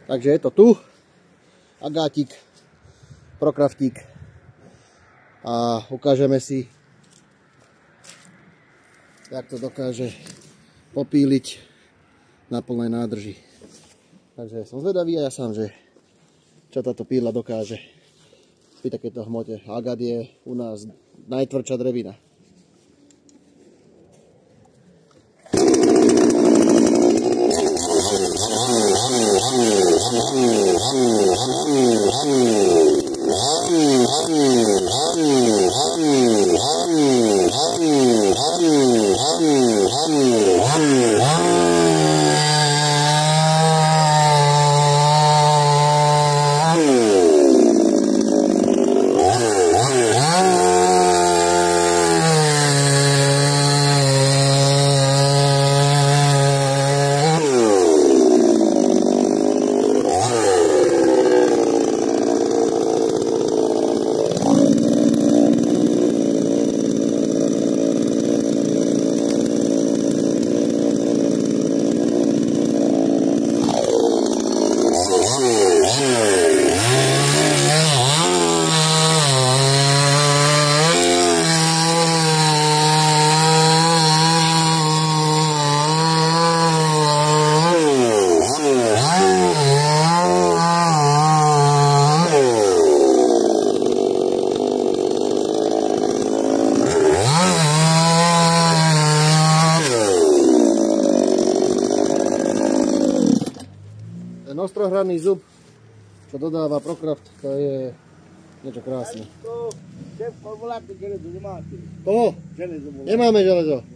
Takže je to tu. Agátik, Procraftík. A ukážeme si, jak to dokáže popíliť na plnej nádrži. Takže som zvedavý a ja sám, že čo táto píla dokáže pri takéto hmote. Agát je u nás najtvrdšia drevina. Ten ostrohranný zub, čo dodáva Procraft, to je niečo krásne. Koho? Nemáme železo.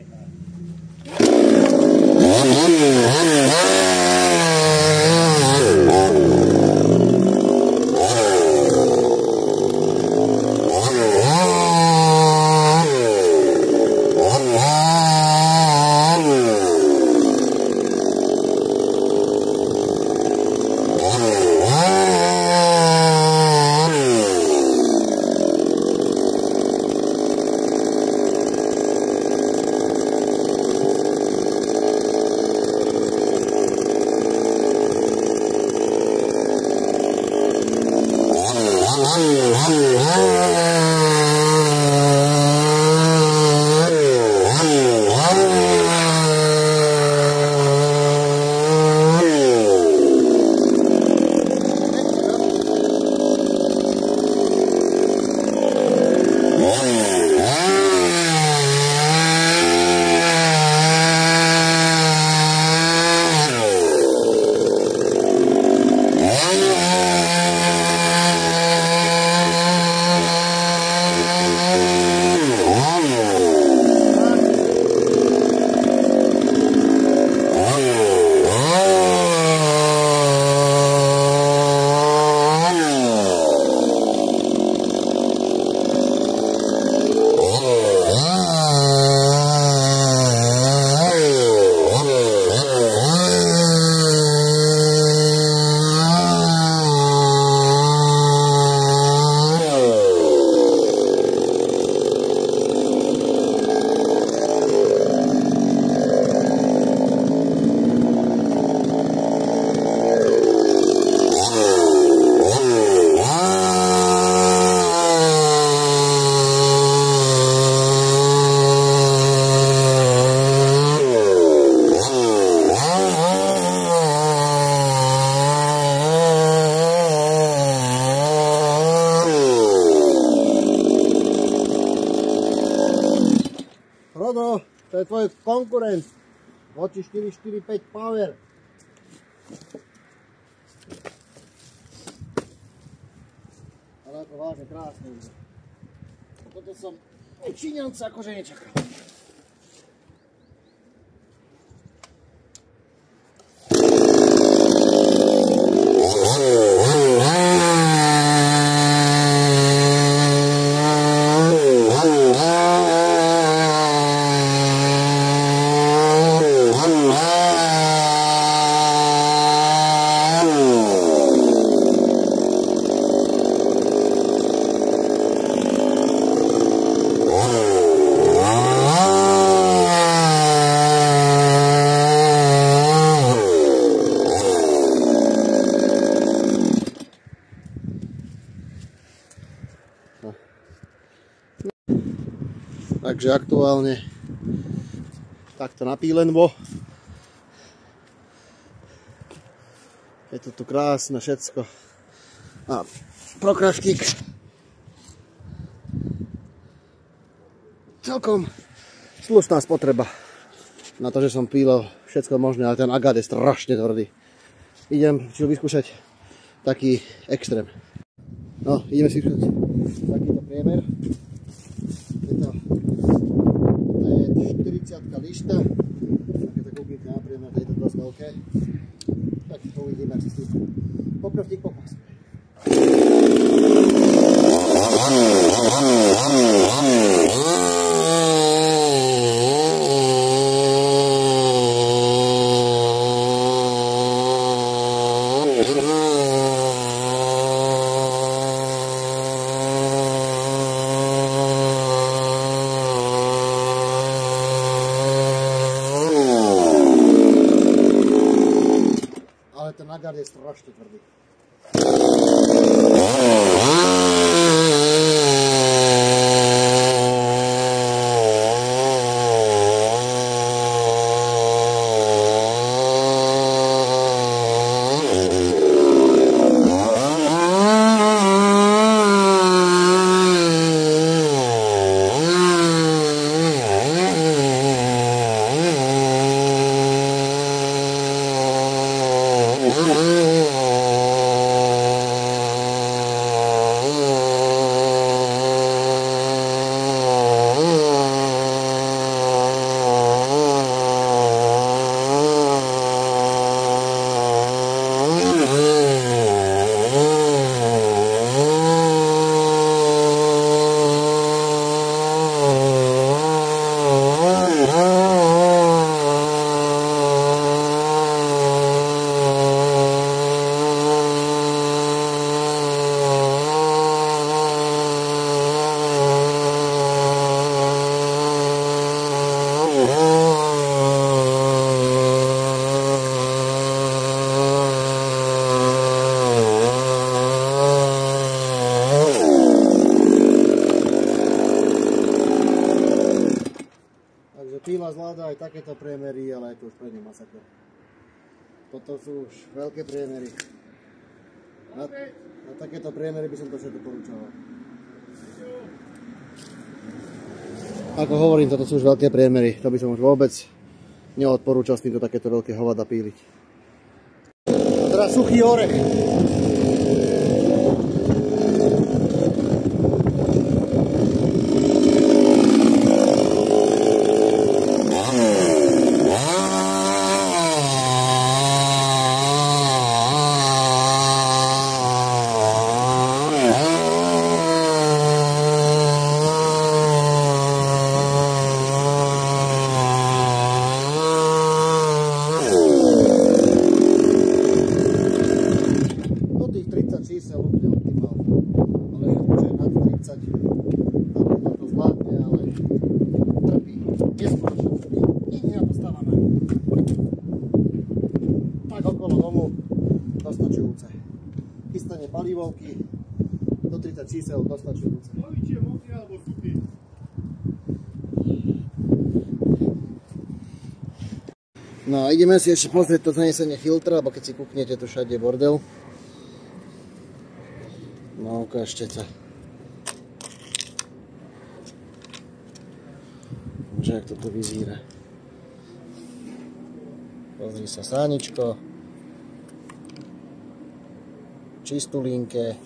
Frodo, to je tvoj konkurent voči 445 Power. Ale ako vážne krásne. Toto som od Číňanca akože nečakal. Takže aktuálne takto napílenvo. Je to tu krásne všetko. A prokraštík. Celkom slušná spotreba. Na to, že som pílil všetko možné, ale ten agát je strašne tvrdý. Idem si vyskúšať taký extrém. No, ideme si vyskúšať takýto priemer. To je 40 lišta. Takéto kúknite na priemer, to je to dosť veľké. Tak uvidíme, ak si tu pokrvtík popasuje. Ale ten agár je strašne tvrdý. Píla zvláda aj takéto priemery, ale je to už pre ňu masaker. Toto sú už veľké priemery. Na takéto priemery by som to všetko porúčoval. Ako hovorím, toto sú už veľké priemery. To by som už vôbec neodporúčal s týmto takéto veľké hovada píliť. A teraz suchý orech. Čísel úplne optimálne, ale všetko, čo je nad 30, tak to zvládne, ale trpí, neskutočne trpí, nie je napostávané. Tak okolo domu dostačujúce. Chystanie palivovky do 30 čísel dostačujúce. Či je mokrý alebo suchý? No a ideme si ešte pozrieť to zanesenie filtra, lebo keď si kúknete, tu všade je bordel. No, ukážte sa. Že jak toto vyzerá. Pozri sa, sáničko. Čistulinké.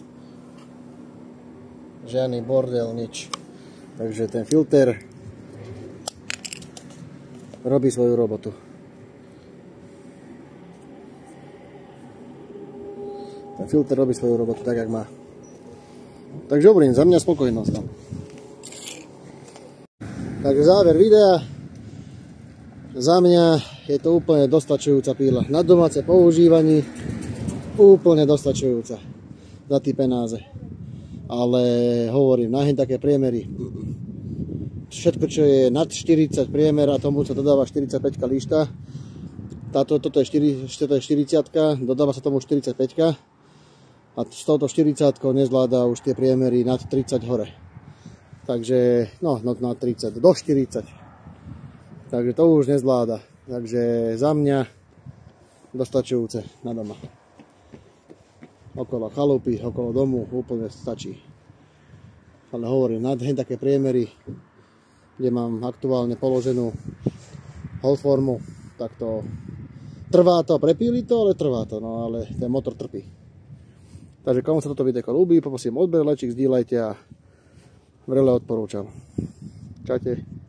Žiadny bordel, nič. Takže ten filter robí svoju robotu. Ten filter robí svoju robotu tak, jak má. Takže hovorím, za mňa spokojnosť. No. Takže záver videa. Za mňa je to úplne dostačujúca píla. Na domáce používanie úplne dostačujúca za tie penáze. Ale hovorím, náhň také priemery. Všetko, čo je nad 40 priemer a tomu sa dodáva 45 lišta. Toto je 40, dodáva sa tomu 45. A s touto 40 nezvláda už tie priemery nad 30 hore. Takže, no na 30, do 40. Takže to už nezvláda. Takže za mňa dostačujúce na doma. Okolo chalupy, okolo domu úplne stačí. Ale hovorím, na také priemery, kde mám aktuálne položenú holdformu, tak to trvá to, prepíli to, ale trvá to, no ale ten motor trpí. Takže komu sa toto videjko ľúbi, poprosím odber, lajčík, zdieľajte a vrele odporúčam. Čaute.